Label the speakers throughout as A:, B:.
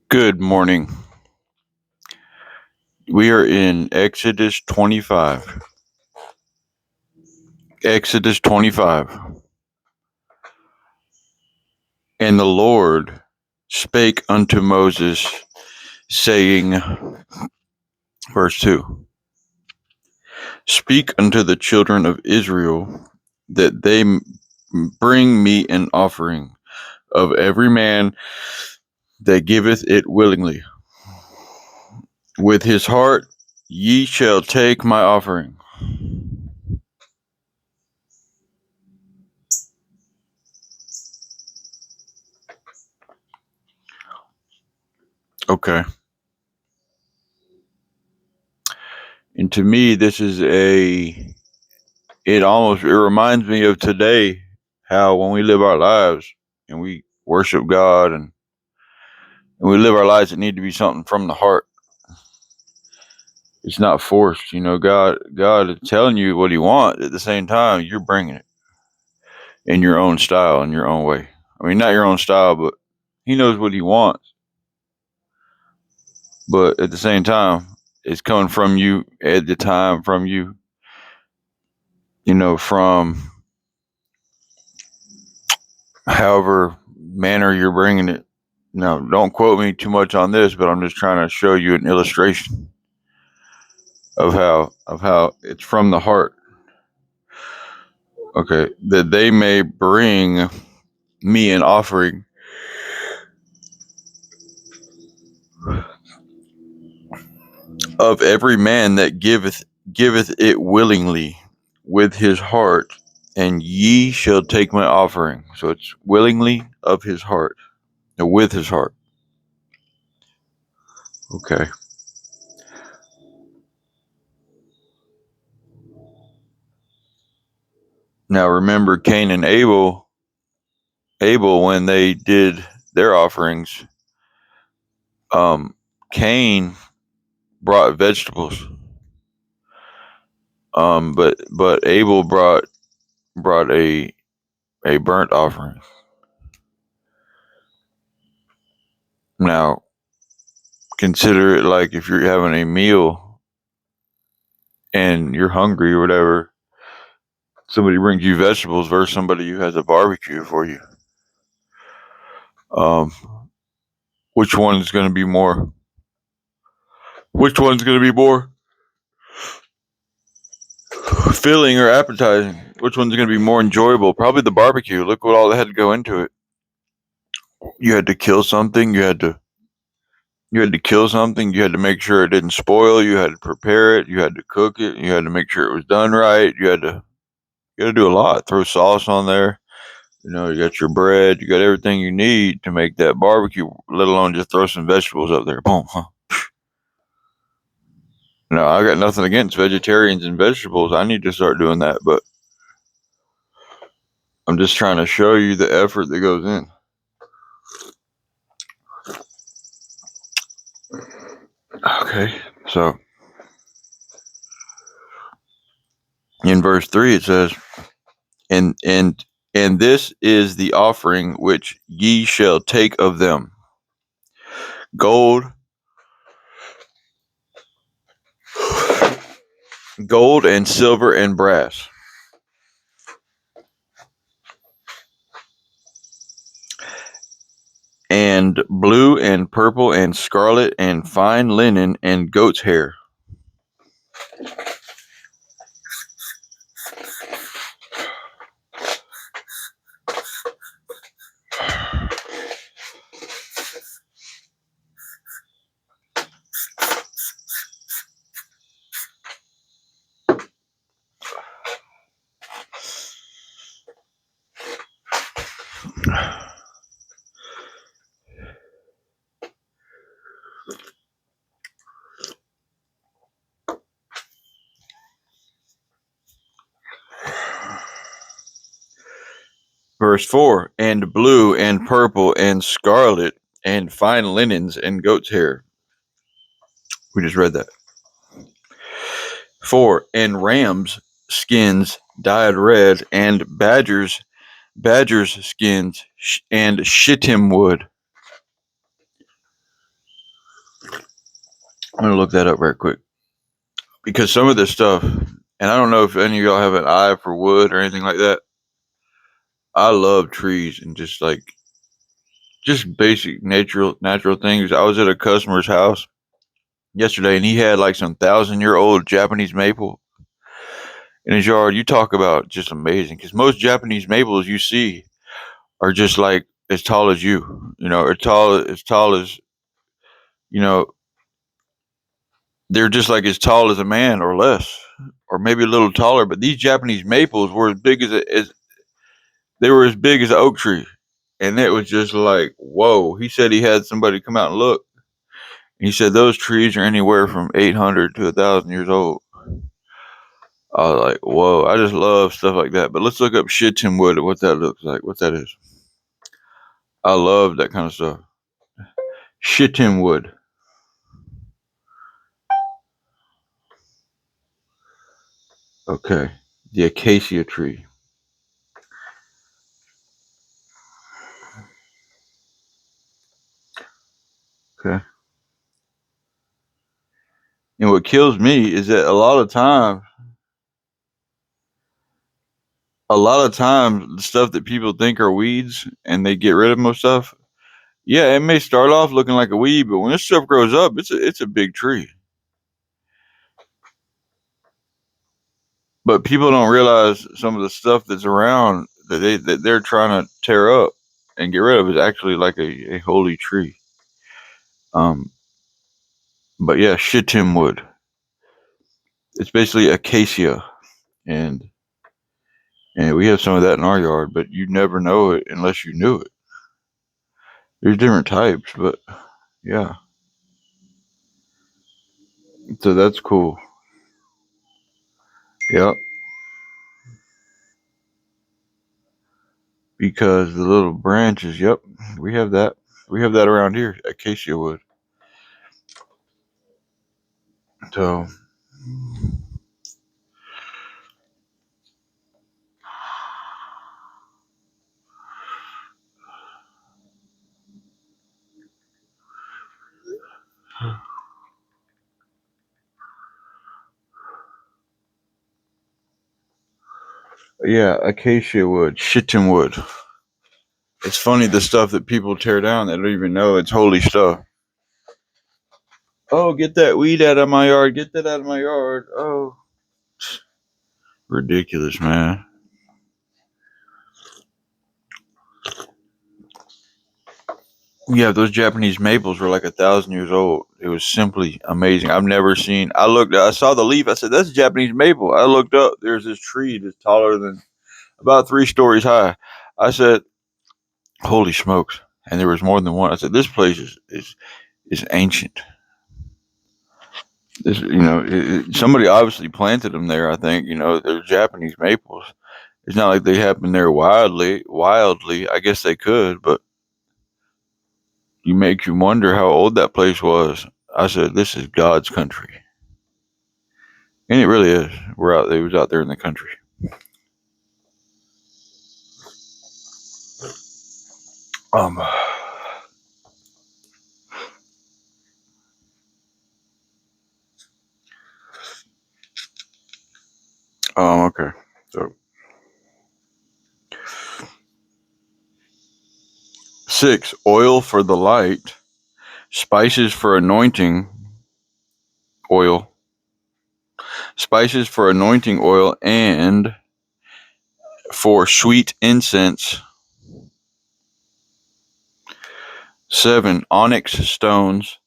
A: Good morning. We are in Exodus 25. Exodus 25. And the Lord spake unto Moses, saying, verse 2, Speak unto the children of Israel, that they bring me an offering of every man that giveth it willingly. With his heart ye shall take my offering. Okay. And to me, it reminds me of today, how when we live our lives and we worship God and we live our lives, it need to be something from the heart. It's not forced. God is telling you what he wants. At the same time, you're bringing it in your own style, in your own way. I mean, not your own style, but he knows what he wants. But at the same time, it's coming from you at the time, from you, from however manner you're bringing it. Now, don't quote me too much on this, but I'm just trying to show you an illustration of how it's from the heart. Okay, that they may bring me an offering of every man that giveth it willingly with his heart, and ye shall take my offering. So it's willingly of his heart, with his heart. Okay. Now remember Cain and Abel, when they did their offerings, Cain brought vegetables, but Abel brought a burnt offering. Now consider it like if you're having a meal and you're hungry or whatever, somebody brings you vegetables versus somebody who has a barbecue for you. Um, which one's going to be more? Which one's going to be more filling or appetizing? Which one's going to be more enjoyable? Probably the barbecue. Look what all had to go into it. You had to kill something. You had to kill something. You had to make sure it didn't spoil. You had to prepare it. You had to cook it. You had to make sure it was done right. You had to do a lot. Throw sauce on there. You got your bread. You got everything you need to make that barbecue. Let alone just throw some vegetables up there. Boom. Huh? No, I got nothing against vegetarians and vegetables. I need to start doing that, but I'm just trying to show you the effort that goes in. Okay, so in verse 3 it says, and and and this is the offering which ye shall take of them: gold, gold and silver and brass, and blue and purple and scarlet and fine linen and goat's hair. Verse 4, and blue and purple and scarlet and fine linens and goat's hair. We just read that. 4, and rams' skins dyed red, and badgers' skins and shittim wood. I'm gonna look that up right quick because some of this stuff, and I don't know if any of y'all have an eye for wood or anything like that. I love trees and just basic natural things. I was at a customer's house yesterday, and he had like some 1,000-year-old Japanese maple in his yard. You talk about just amazing, because most Japanese maples you see are just like as tall as you, as tall as you know, they're just like as tall as a man or less, or maybe a little taller. But these Japanese maples were as big as they were as big as an oak tree, and it was just like whoa. He said he had somebody come out and look. He said those trees are anywhere from 800 to 1,000 years old. I was like, whoa, I just love stuff like that. But let's look up shittim wood, what that looks like, what that is. I love that kind of stuff. Shittim wood. Okay. The acacia tree. Okay. And what kills me is that a lot of times the stuff that people think are weeds and they get rid of most stuff, yeah, it may start off looking like a weed, but when this stuff grows up, it's a big tree. But people don't realize some of the stuff that's around that they're trying to tear up and get rid of is actually like a holy tree. Um, but yeah, shittim wood. It's basically acacia, and and we have some of that in our yard, but you never know it unless you knew it. There's different types, but yeah, so that's cool. Yep, because the little branches. Yep, we have that. We have that around here, acacia wood. So, yeah, acacia wood, shittim wood. It's funny the stuff that people tear down. They don't even know it's holy stuff. Oh, get that weed out of my yard. Get that out of my yard. Oh, ridiculous, man. Yeah, those Japanese maples were like 1,000 years old. It was simply amazing. I've never seen. I saw the leaf. I said, "That's a Japanese maple." I looked up. There's this tree that's taller than about 3 stories high. I said, "Holy smokes!" And there was more than one. I said, "This place is ancient." This, somebody obviously planted them there. I think they're Japanese maples. It's not like they happen there wildly. I guess they could, but you wonder how old that place was. I said, "This is God's country," and it really is. We're out. It was out there in the country. Um. Okay. So 6, oil for the light, spices for anointing oil, and for sweet incense. 7, onyx stones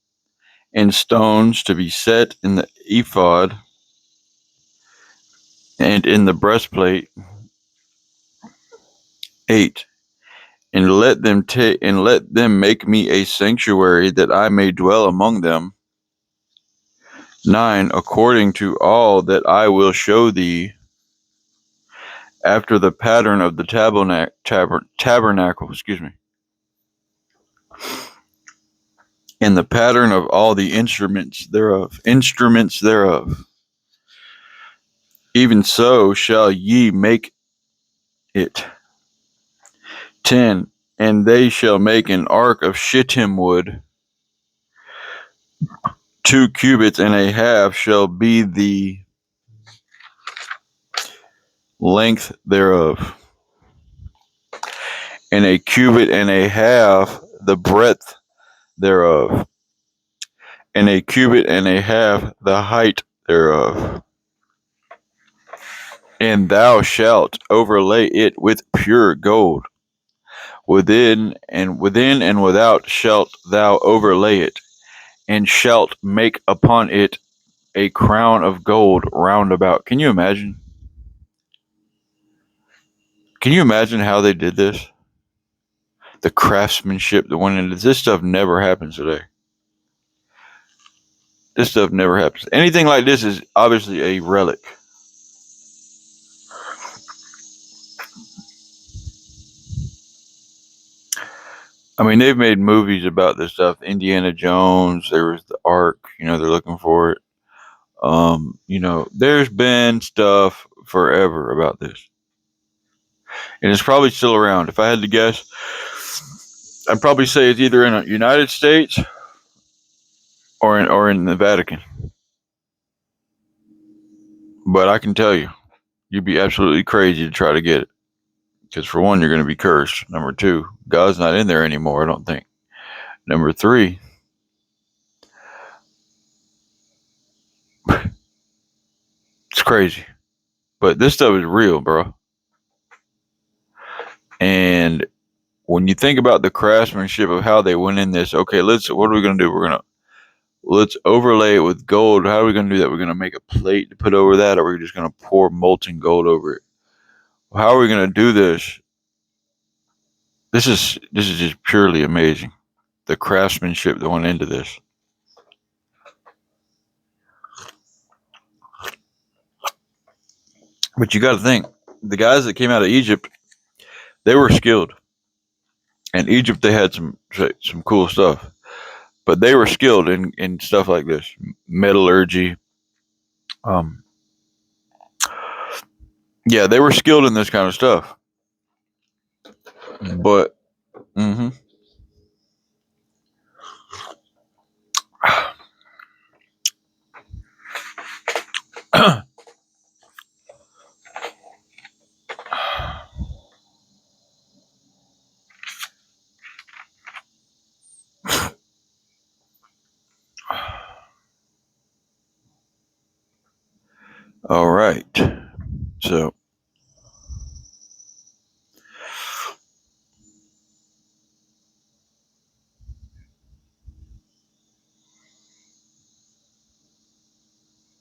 A: and stones to be set in the ephod and in the breastplate. 8, and let them make me a sanctuary that I may dwell among them. 9, according to all that I will show thee, after the pattern of the tabernacle, and the pattern of all the instruments thereof. Even so shall ye make it. 10, and they shall make an ark of shittim wood 2 cubits and a half shall be the length thereof, and a cubit and a half the breadth thereof, and a cubit and a half the height thereof. And thou shalt overlay it with pure gold. Within and without shalt thou overlay it, and shalt make upon it a crown of gold round about. Can you imagine? Can you imagine how they did this? The craftsmanship that went into this stuff never happens today. This stuff never happens. Anything like this is obviously a relic. I mean, they've made movies about this stuff. Indiana Jones, there was the Ark, they're looking for it. There's been stuff forever about this. And it's probably still around. If I had to guess, I'd probably say it's either in the United States or in the Vatican. But I can tell you, you'd be absolutely crazy to try to get it. Because for one, you're going to be cursed. Number two, God's not in there anymore, I don't think. Number three, it's crazy. But this stuff is real, bro. And when you think about the craftsmanship of how they went in this, okay, what are we going to do? Let's overlay it with gold. How are we going to do that? We're going to make a plate to put over that, or we're just going to pour molten gold over it. How are we going to do this? This is just purely amazing. The craftsmanship that went into this. But you got to think, the guys that came out of Egypt, they were skilled. In Egypt, they had some cool stuff, but they were skilled in stuff like this, metallurgy. Yeah, they were skilled in this kind of stuff. But, all right. So,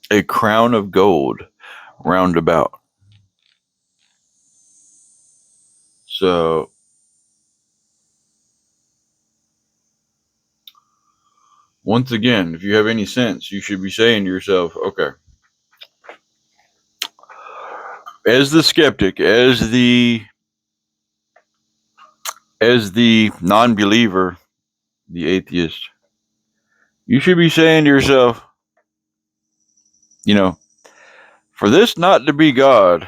A: a crown of gold round about. So, once again, if you have any sense, you should be saying to yourself, okay, as the skeptic, as the non-believer, the atheist, you should be saying to yourself, for this not to be God,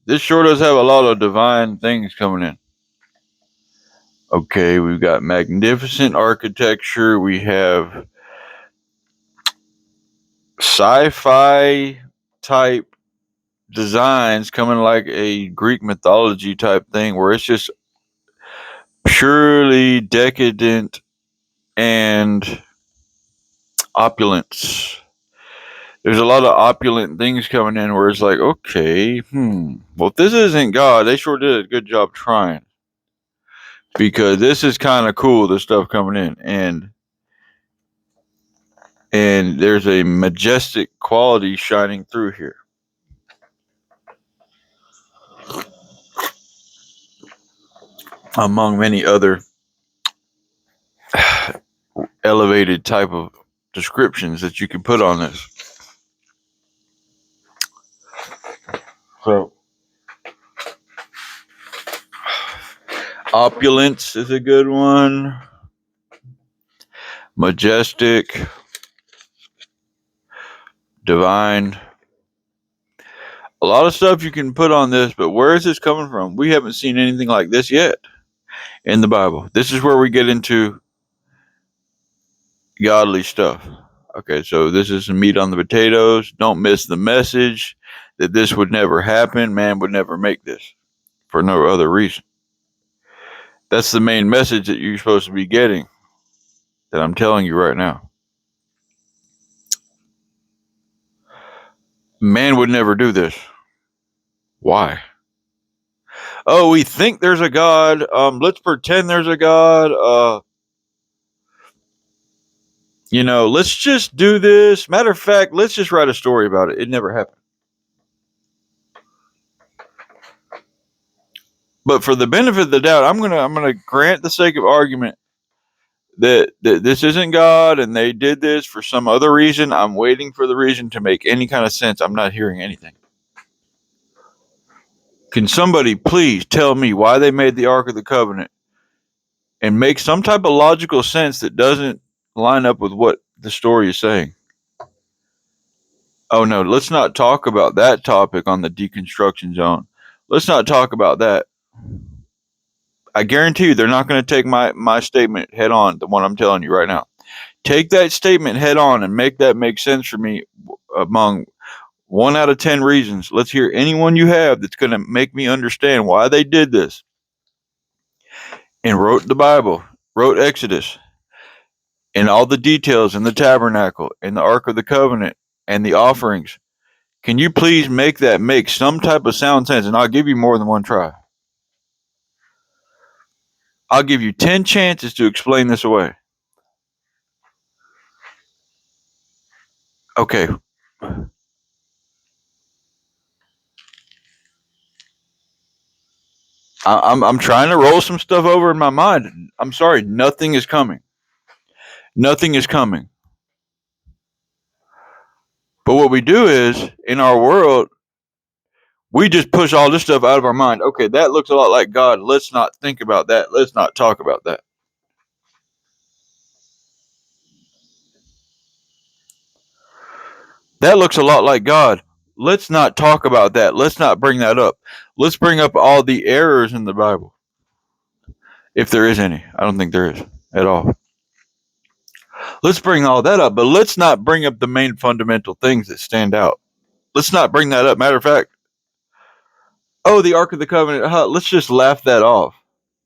A: this sure does have a lot of divine things coming in. Okay, we've got magnificent architecture. We have sci-fi type designs coming like a Greek mythology type thing where it's just purely decadent and opulence. There's a lot of opulent things coming in where it's like, okay, well, if this isn't God, they sure did a good job trying. Because this is kind of cool, the stuff coming in. And there's a majestic quality shining through here. Among many other elevated type of descriptions that you can put on this. So, opulence is a good one. Majestic. Divine. A lot of stuff you can put on this, but where is this coming from? We haven't seen anything like this yet in the Bible. This is where we get into godly stuff. Okay, so this is some meat on the potatoes. Don't miss the message that this would never happen. Man would never make this for no other reason. That's the main message that you're supposed to be getting, that I'm telling you right now. Man would never do this. Why? Oh, we think there's a God. Let's pretend there's a God. Let's just do this. Matter of fact, let's just write a story about it. It never happened. But for the benefit of the doubt, I'm gonna grant the sake of argument that this isn't God and they did this for some other reason. I'm waiting for the reason to make any kind of sense. I'm not hearing anything. Can somebody please tell me why they made the Ark of the Covenant and make some type of logical sense that doesn't line up with what the story is saying? Oh no, let's not talk about that topic on the deconstruction zone. Let's not talk about that. I guarantee you they're not going to take my statement head on, the one I'm telling you right now. Take that statement head on and make that make sense for me among 1 out of 10 reasons. Let's hear any one you have that's going to make me understand why they did this and wrote the Bible, wrote Exodus, and all the details in the tabernacle and the Ark of the Covenant and the offerings. Can you please make that make some type of sound sense? And I'll give you more than one try. I'll give you 10 chances to explain this away. Okay. I'm trying to roll some stuff over in my mind. I'm sorry, nothing is coming. Nothing is coming. But what we do is, in our world, we just push all this stuff out of our mind. Okay, that looks a lot like God. Let's not think about that. Let's not talk about that. That looks a lot like God. Let's not talk about that. Let's not bring that up. Let's bring up all the errors in the Bible. If there is any. I don't think there is at all. Let's bring all that up, but let's not bring up the main fundamental things that stand out. Let's not bring that up. Matter of fact, the Ark of the Covenant, let's just laugh that off.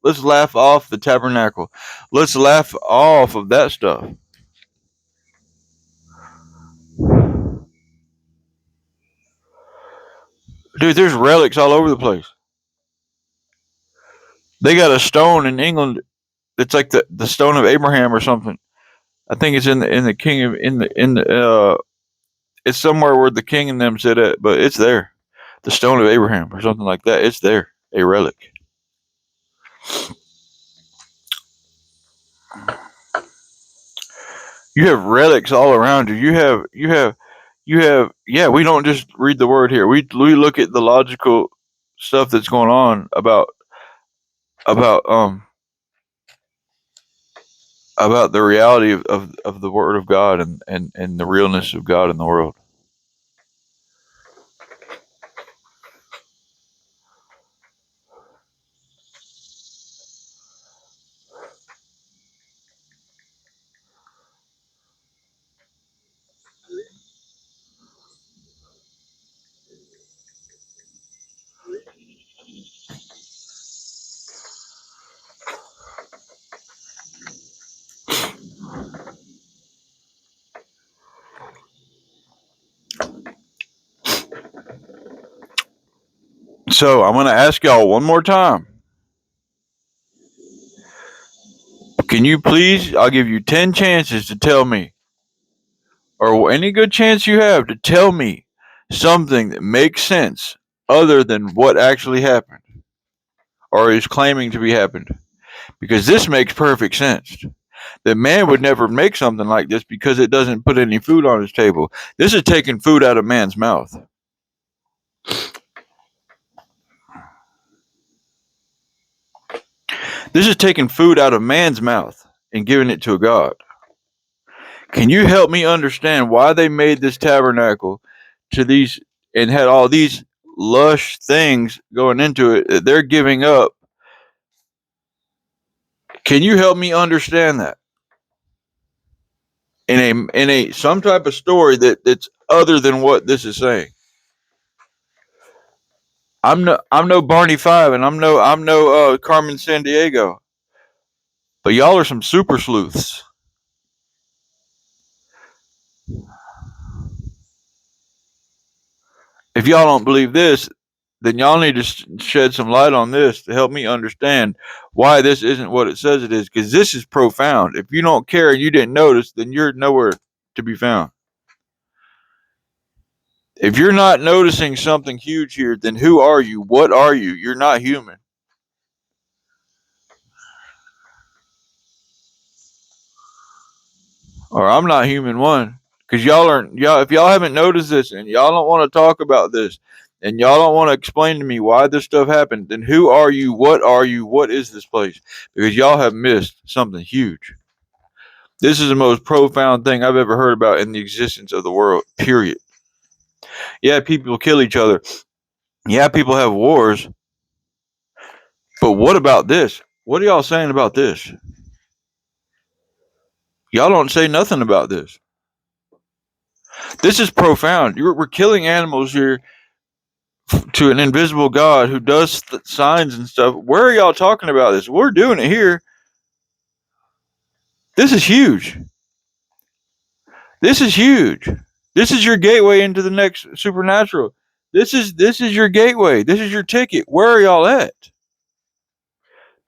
A: Let's laugh off the tabernacle. Let's laugh off of that stuff. Dude, there's relics all over the place. They got a stone in England. It's like the stone of Abraham or something. I think it's in the king of in the it's somewhere where the king and them sit at, but it's there. The stone of Abraham or something like that. It's there. A relic. You have relics all around you. Yeah, we don't just read the word here. We look at the logical stuff that's going on about about the reality of the word of God and the realness of God in the world. So I'm gonna ask y'all one more time. Can you please? I'll give you 10 chances to tell me, or any good chance you have to tell me something that makes sense other than what actually happened or is claiming to be happened. Because this makes perfect sense. That man would never make something like this because it doesn't put any food on his table. This is taking food out of man's mouth. This is taking food out of man's mouth and giving it to a God. Can you help me understand why they made this tabernacle to these and had all these lush things going into it that they're giving up? Can you help me understand that? in a some type of story that's other than what this is saying. I'm no Barney Five, and I'm no Carmen Sandiego, but y'all are some super sleuths. If y'all don't believe this, then y'all need to shed some light on this to help me understand why this isn't what it says it is, because this is profound. If you don't care and you didn't notice, then you're nowhere to be found. If you're not noticing something huge here, then who are you? What are you? You're not human. Or I'm not human one. Because y'all if y'all haven't noticed this and y'all don't want to talk about this and y'all don't want to explain to me why this stuff happened, then who are you? What are you? What is this place? Because y'all have missed something huge. This is the most profound thing I've ever heard about in the existence of the world, period. Yeah, people kill each other. Yeah, people have wars. But what about this? What are y'all saying about this? Y'all don't say nothing about this. This is profound. We're killing animals here to an invisible God who does signs and stuff. Where are y'all talking about this? We're doing it here. This is huge. This is huge. This is your gateway into the next supernatural. This is your gateway. This is your ticket. Where are y'all at?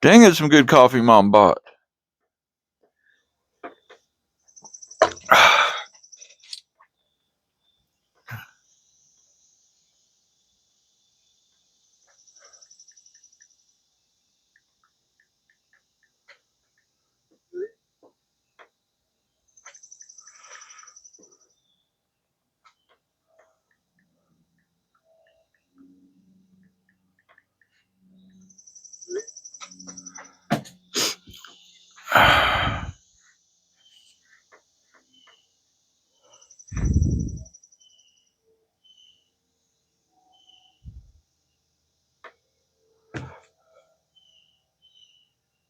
A: Dang, it's some good coffee mom bought.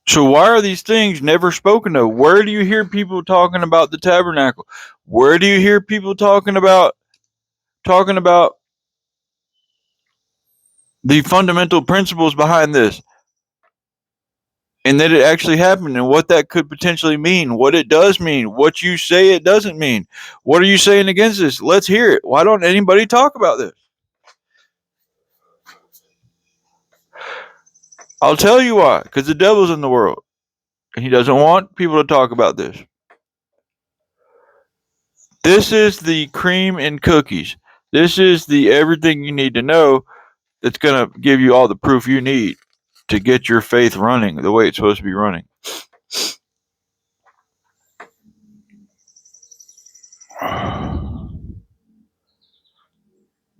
A: So why are these things never spoken of? Where do you hear people talking about the tabernacle? Where do you hear people talking about the fundamental principles behind this? And that it actually happened and what that could potentially mean, what it does mean, what you say it doesn't mean. What are you saying against this? Let's hear it. Why don't anybody talk about this? I'll tell you why. Because the devil's in the world. And he doesn't want people to talk about this. This is the cream and cookies. This is the everything you need to know that's going to give you all the proof you need to get your faith running the way it's supposed to be running.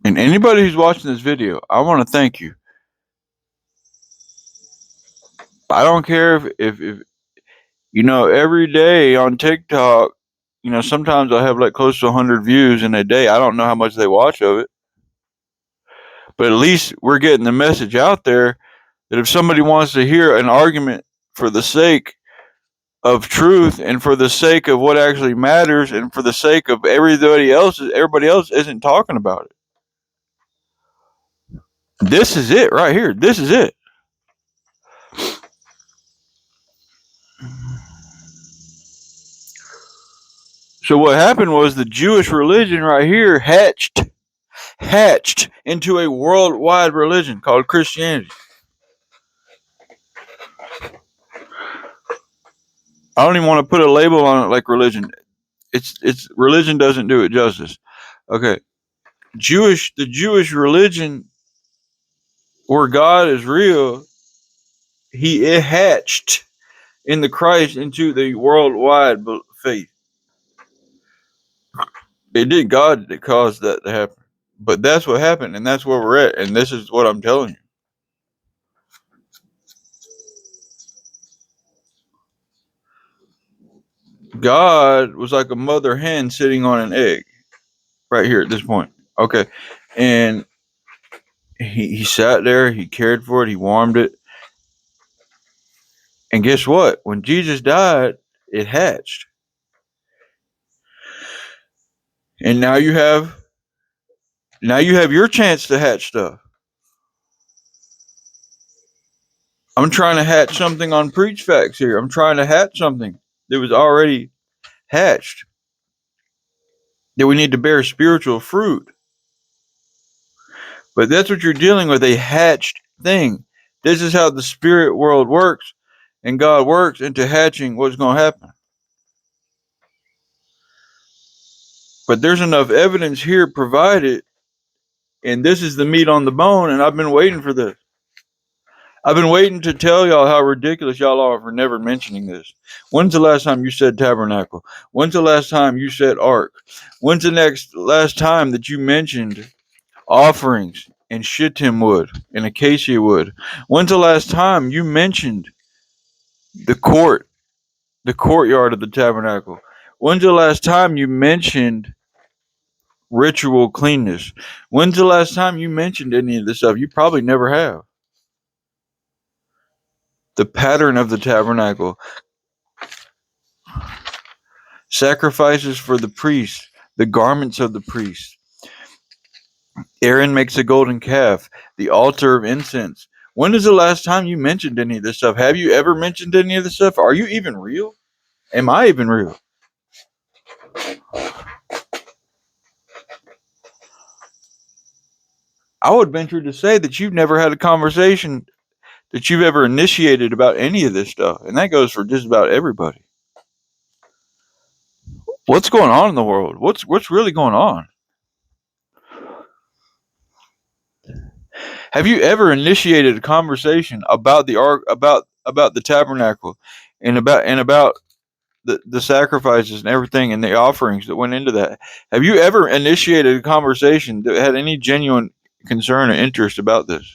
A: And anybody who's watching this video, I want to thank you. I don't care if you know, every day on TikTok, you know, sometimes I have like close to 100 views in a day. I don't know how much they watch of it. But at least we're getting the message out there that if somebody wants to hear an argument for the sake of truth and for the sake of what actually matters and for the sake of everybody else isn't talking about it. This is it right here. This is it. So what happened was the Jewish religion right here hatched into a worldwide religion called Christianity. I don't even want to put a label on it like religion. It's religion doesn't do it justice. Okay. The Jewish religion where God is real, it hatched in the Christ into the worldwide faith. It did God that caused that to happen. But that's what happened, and that's where we're at, and this is what I'm telling you. God was like a mother hen sitting on an egg right here at this point. Okay. And he sat there, he cared for it, he warmed it. And guess what? When Jesus died, it hatched. And now you have your chance to hatch stuff. I'm trying to hatch something on Preach Facts here. I'm trying to hatch something that was already hatched. That we need to bear spiritual fruit. But that's what you're dealing with, a hatched thing. This is how the spirit world works and God works into hatching what's going to happen. But there's enough evidence here provided, and this is the meat on the bone, and I've been waiting for this. I've been waiting to tell y'all how ridiculous y'all are for never mentioning this. When's the last time you said tabernacle? When's the last time you said ark? When's the last time that you mentioned offerings and shittim wood and acacia wood? When's the last time you mentioned the courtyard of the tabernacle? When's the last time you mentioned ritual cleanness? When's the last time you mentioned any of this stuff? You probably never have. The pattern of the tabernacle, sacrifices for the priest, the garments of the priest. Aaron makes a golden calf, the altar of incense. When is the last time you mentioned any of this stuff? Have you ever mentioned any of this stuff? Are you even real? Am I even real? I would venture to say that you've never had a conversation that you've ever initiated about any of this stuff. And that goes for just about everybody. What's going on in the world? What's really going on? Have you ever initiated a conversation about the ark, about the tabernacle, and about the sacrifices and everything and the offerings that went into that? Have you ever initiated a conversation that had any genuine concern or interest about this?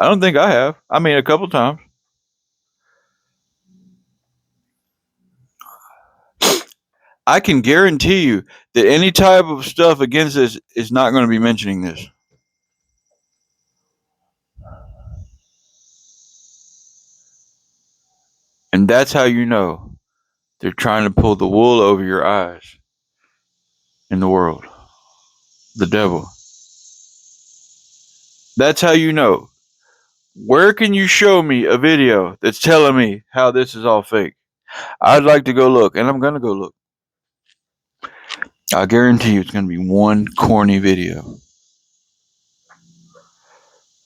A: I don't think I have. I mean, a couple times. I can guarantee you that any type of stuff against this is not going to be mentioning this. And that's how you know they're trying to pull the wool over your eyes in the world. The devil. That's how you know. Where can you show me a video that's telling me how this is all fake? I'd like to go look, and I'm going to go look. I guarantee you it's going to be one corny video.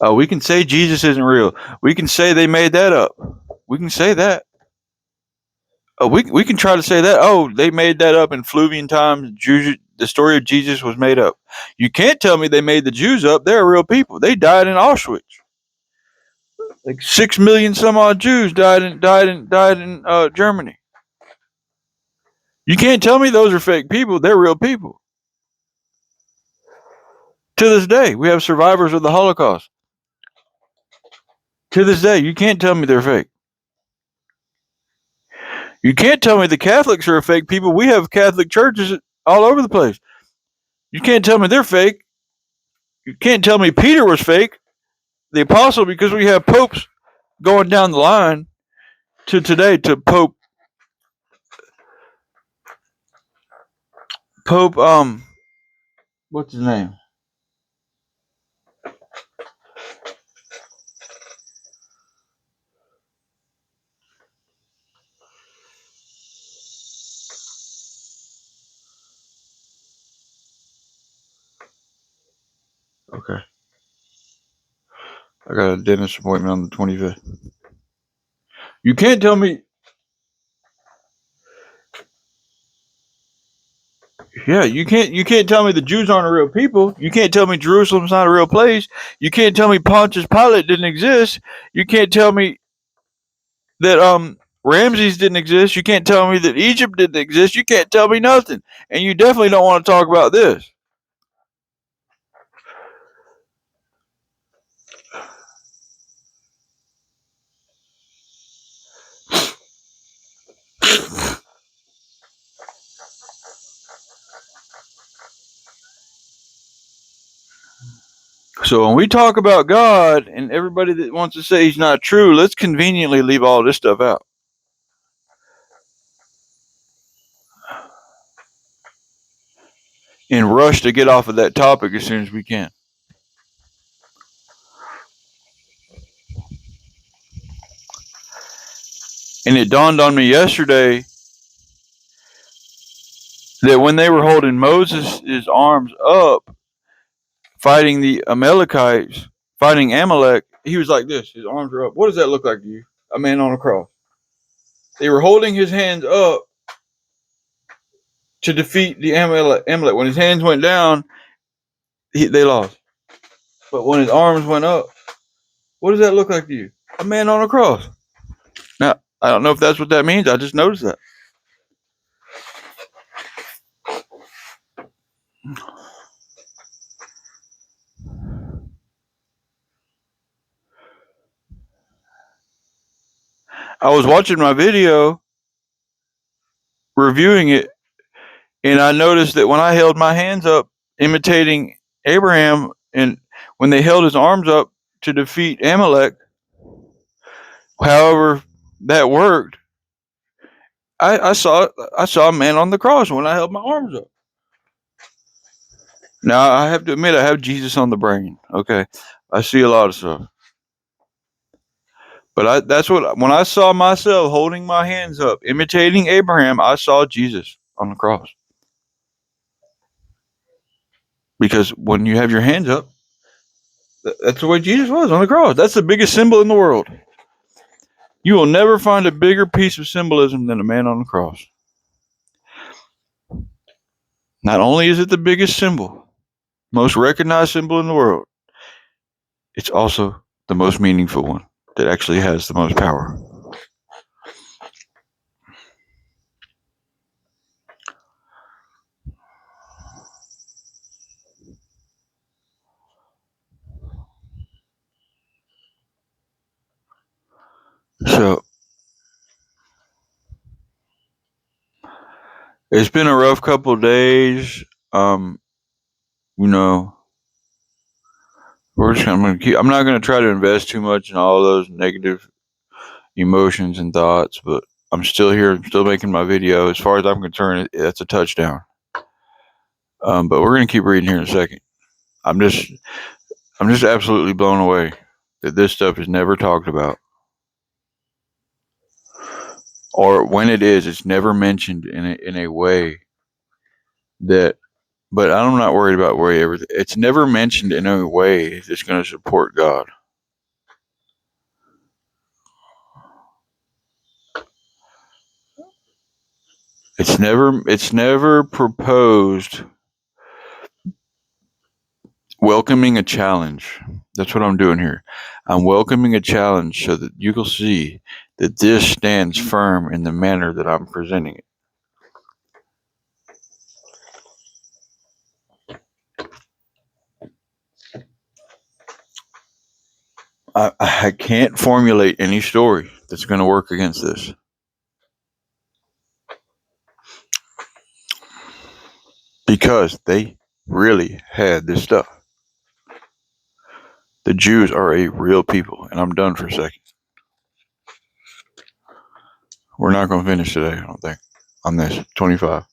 A: We can say Jesus isn't real. We can say they made that up. We can say that. We can try to say that. Oh, they made that up in Fluvian times. The story of Jesus was made up. You can't tell me they made the Jews up. They're real people. They died in Auschwitz. Like 6 million some odd Jews died in Germany. You can't tell me those are fake people. They're real people. To this day, we have survivors of the Holocaust. To this day, you can't tell me they're fake. You can't tell me the Catholics are fake people. We have Catholic churches all over the place. You can't tell me they're fake. You can't tell me Peter was fake, the apostle, because we have popes going down the line to today to Pope what's his name? Okay. I got a dentist appointment on the 25th. You can't tell me. Yeah, you can't tell me the Jews aren't real people. You can't tell me Jerusalem's not a real place. You can't tell me Pontius Pilate didn't exist. You can't tell me that Ramses didn't exist. You can't tell me that Egypt didn't exist. You can't tell me nothing. And you definitely don't want to talk about this. So when we talk about God and everybody that wants to say he's not true, let's conveniently leave all this stuff out. and rush to get off of that topic as soon as we can. And it dawned on me yesterday that when they were holding Moses' arms up, fighting the Amalekites, fighting Amalek, he was like this. His arms were up. What does that look like to you? A man on a cross. They were holding his hands up to defeat the Amalek. When his hands went down, they lost. But when his arms went up, what does that look like to you? A man on a cross. Now, I don't know if that's what that means. I just noticed that. I was watching my video, reviewing it, and I noticed that when I held my hands up, imitating Abraham, and when they held his arms up to defeat Amalek, however that worked, I saw a man on the cross when I held my arms up. Now I have to admit I have Jesus on the brain. Okay, I see a lot of stuff, but that's what when I saw myself holding my hands up, imitating Abraham, I saw Jesus on the cross. Because when you have your hands up, that's the way Jesus was on the cross. That's the biggest symbol in the world. You will never find a bigger piece of symbolism than a man on the cross. Not only is it the biggest symbol, most recognized symbol in the world, it's also the most meaningful one that actually has the most power. So it's been a rough couple of days. You know, I'm not gonna try to invest too much in all those negative emotions and thoughts, but I'm still here. I'm still making my video. As far as I'm concerned, that's a touchdown. But we're gonna keep reading here in a second. I'm just absolutely blown away that this stuff is never talked about, or when it is, it's never mentioned in a way that. But I'm not worried about where everything. It's never mentioned in a way that's going to support God. It's never proposed welcoming a challenge. That's what I'm doing here. I'm welcoming a challenge so that you will see that this stands firm in the manner that I'm presenting it. I can't formulate any story that's going to work against this. Because they really had this stuff. The Jews are a real people, and I'm done for a second. We're not going to finish today, I don't think, on this 25.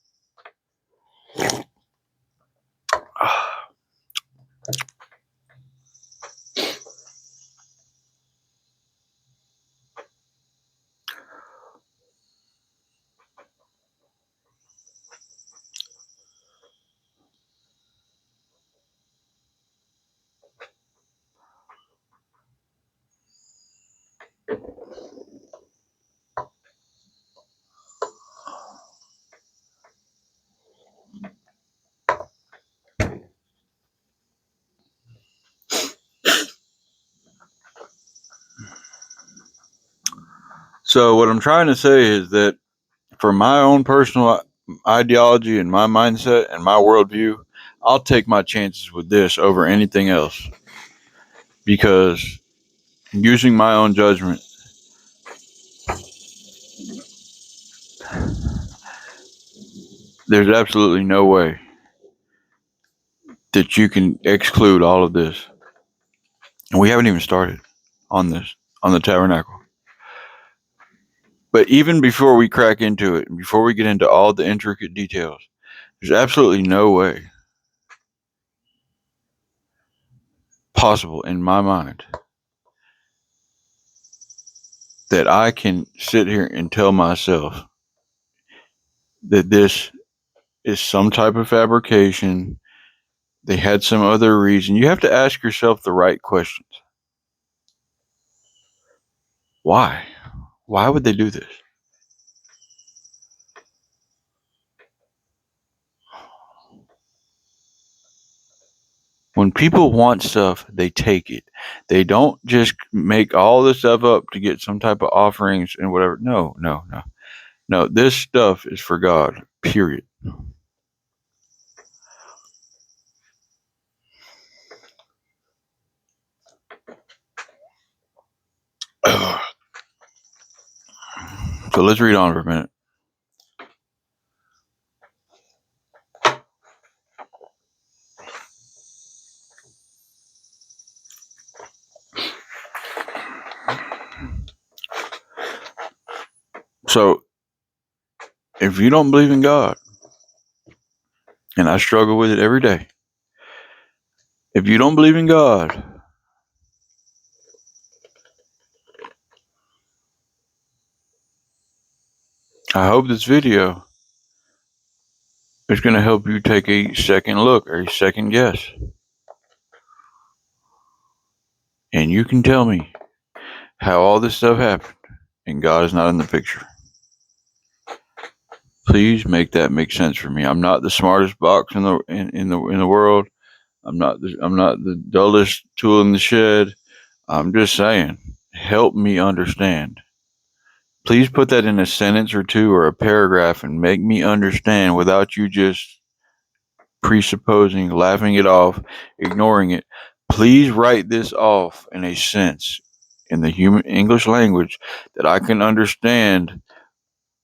A: So what I'm trying to say is that for my own personal ideology and my mindset and my worldview, I'll take my chances with this over anything else. Because using my own judgment, there's absolutely no way that you can exclude all of this. And we haven't even started on this, on the tabernacle. But even before we crack into it, before we get into all the intricate details, there's absolutely no way possible in my mind that I can sit here and tell myself that this is some type of fabrication. They had some other reason. You have to ask yourself the right questions. Why? Why would they do this? When people want stuff, they take it. They don't just make all this stuff up to get some type of offerings and whatever. No, no, no. No, this stuff is for God, period. So let's read on for a minute. So if you don't believe in God, and I struggle with it every day, if you don't believe in God, I hope this video is going to help you take a second look or a second guess. And you can tell me how all this stuff happened and God is not in the picture. Please make that make sense for me. I'm not the smartest box in the world. I'm not the dullest tool in the shed. I'm just saying, help me understand. Please put that in a sentence or two or a paragraph and make me understand without you just presupposing, laughing it off, ignoring it. Please write this off in a sense in the human English language that I can understand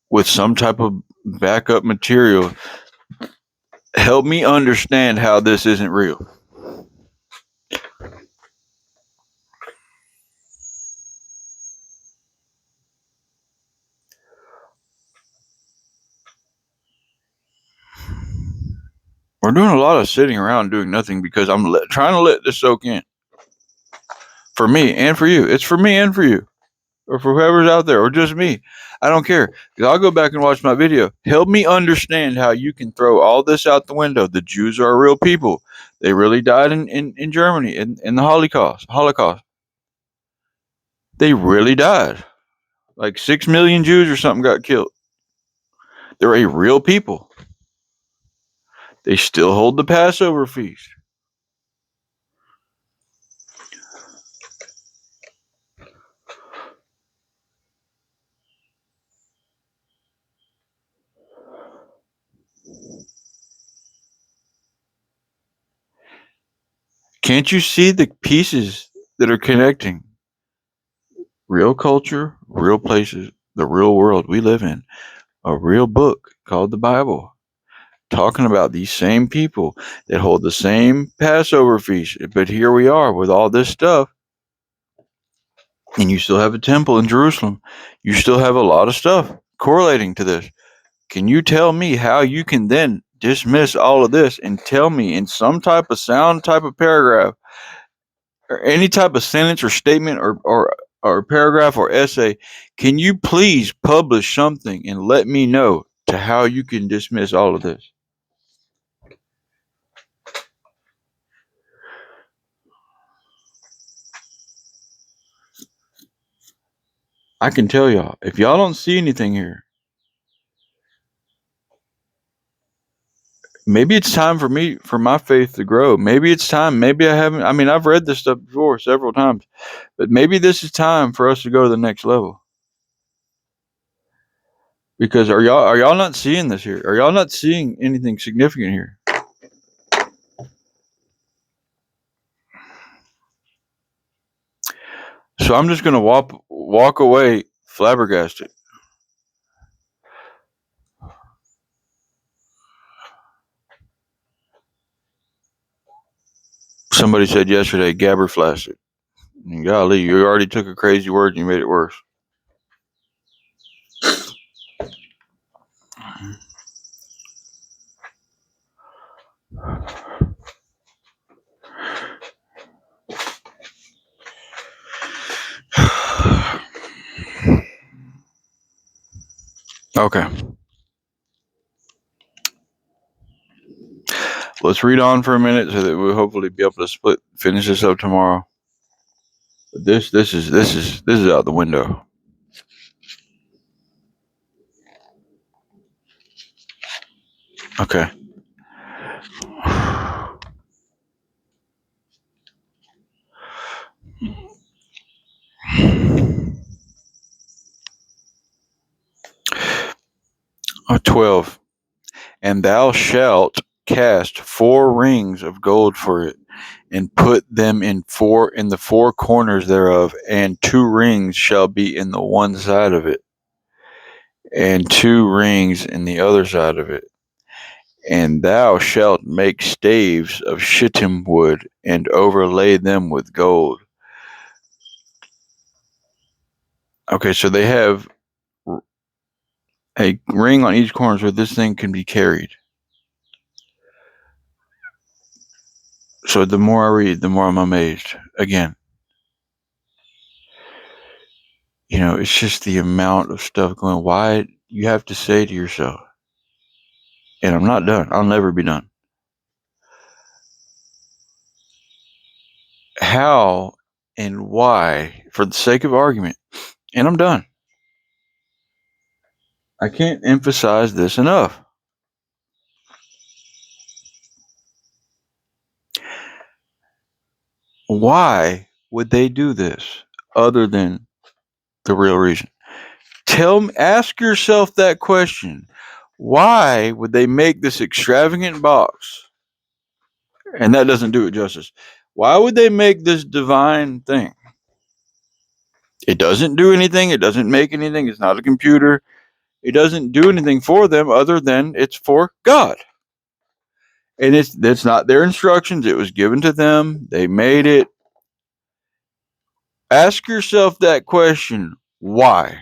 A: with some type of backup material. Help me understand how this isn't real. We're doing a lot of sitting around doing nothing because I'm trying to let this soak in. For me and for you. It's for me and for you. Or for whoever's out there, or just me. I don't care. Because I'll go back and watch my video. Help me understand how you can throw all this out the window. The Jews are real people. They really died in Germany in the Holocaust. They really died. Like 6 million Jews or something got killed. They're a real people. They still hold the Passover feast. Can't you see the pieces that are connecting? Real culture, real places, the real world we live in. A real book called the Bible. Talking about these same people that hold the same Passover feast. But here we are with all this stuff. And you still have a temple in Jerusalem. You still have a lot of stuff correlating to this. Can you tell me how you can then dismiss all of this and tell me in some type of sound type of paragraph or any type of sentence or statement or paragraph or essay, can you please publish something and let me know to how you can dismiss all of this? I can tell y'all, if y'all don't see anything here, maybe it's time for my faith to grow. Maybe it's time. Maybe I haven't. I mean, I've read this stuff before several times, but maybe this is time for us to go to the next level. Because are y'all not seeing this here? Are y'all not seeing anything significant here? So I'm just gonna walk away flabbergasted. Somebody said yesterday, gabberflasted. Golly, you already took a crazy word and you made it worse. Okay. Let's read on for a minute so that we'll hopefully be able to finish this up tomorrow. This is out the window. Okay. Oh, 12. And thou shalt cast 4 rings of gold for it, and put them in the 4 corners thereof, and 2 rings shall be in the one side of it, and 2 rings in the other side of it. And thou shalt make staves of shittim wood, and overlay them with gold. Okay, so they have a ring on each corner so this thing can be carried. So the more I read, the more I'm amazed. Again, it's just the amount of stuff going. Why you have to say to yourself, and I'm not done. I'll never be done. How and why, for the sake of argument, and I'm done. I can't emphasize this enough. Why would they do this other than the real reason? Ask yourself that question. Why would they make this extravagant box? And that doesn't do it justice. Why would they make this divine thing? It doesn't do anything. It doesn't make anything. It's not a computer. It doesn't do anything for them other than it's for God. And that's not their instructions. It was given to them. They made it. Ask yourself that question. Why?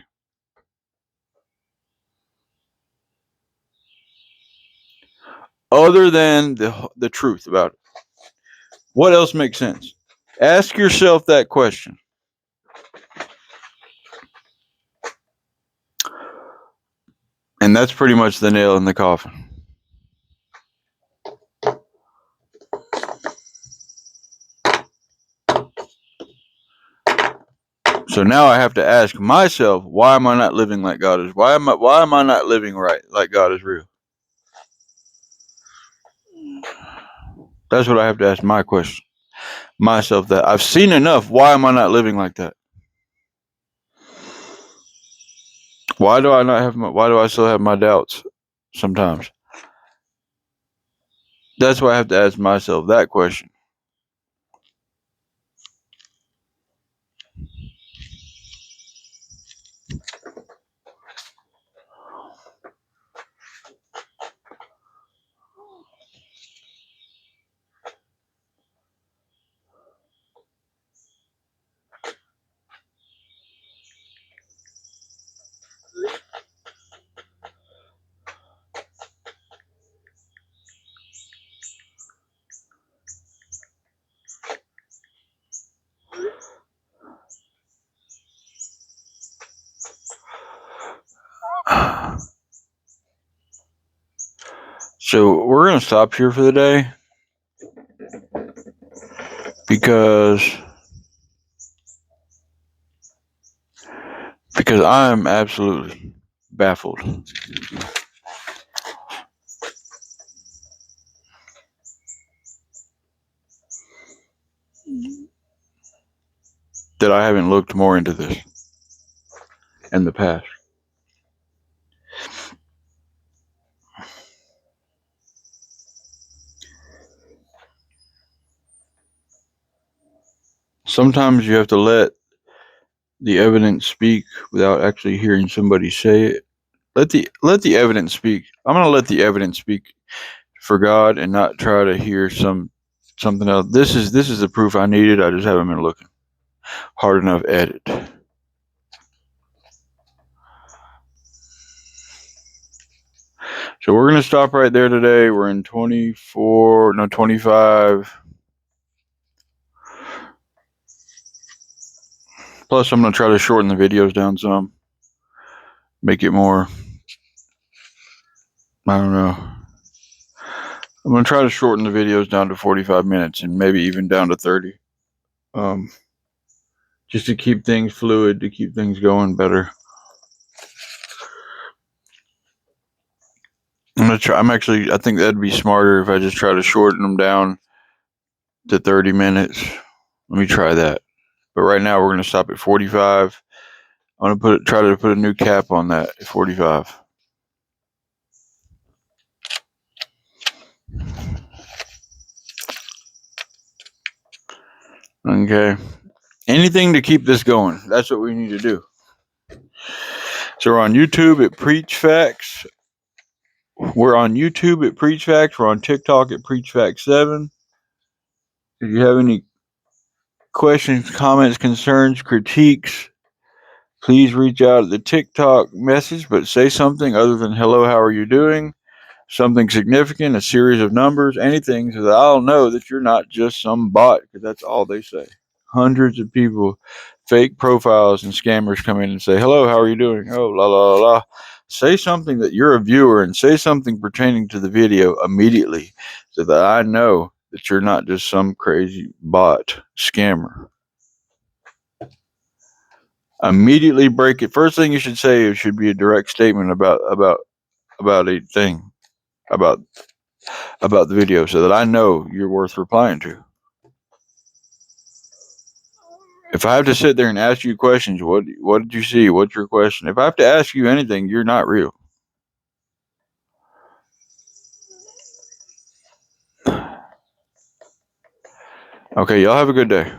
A: Other than the truth about it. What else makes sense? Ask yourself that question. And that's pretty much the nail in the coffin. So now I have to ask myself, why am I not living like God is? Why am I not living right like God is real? That's what I have to ask myself that I've seen enough. Why am I not living like that? Why do I still have my doubts sometimes? That's why I have to ask myself that question. So we're gonna stop here for the day because I'm absolutely baffled. That I haven't looked more into this in the past. Sometimes you have to let the evidence speak without actually hearing somebody say it. Let the evidence speak. I'm gonna let the evidence speak for God and not try to hear something else. This is the proof I needed. I just haven't been looking hard enough at it. So we're gonna stop right there today. We're in 25. Plus, I'm gonna try to shorten the videos down some, make it more I don't know. I'm going to try to shorten the videos down to 45 minutes and maybe even down to 30. Just to keep things fluid, to keep things going better. I think that'd be smarter if I just try to shorten them down to 30 minutes. Let me try that. But right now we're going to stop at 45. I'm going to try to put a new cap on that at 45. Okay. Anything to keep this going. That's what we need to do. So we're on YouTube at Preach Facts. We're on YouTube at Preach Facts. We're on TikTok at Preach Facts 7. If you have any questions, comments, concerns, critiques, please reach out at the TikTok message, but say something other than hello, how are you doing? Something significant, a series of numbers, anything, so that I'll know that you're not just some bot, because that's all they say. Hundreds of people, fake profiles and scammers come in and say, hello, how are you doing? Oh, la, la, la, la. Say something that you're a viewer and say something pertaining to the video immediately so that I know that you're not just some crazy bot scammer. Immediately break it. First thing you should say, it should be a direct statement about a thing, about the video, so that I know you're worth replying to. If I have to sit there and ask you questions, what did you see? What's your question? If I have to ask you anything, you're not real. Okay, y'all have a good day.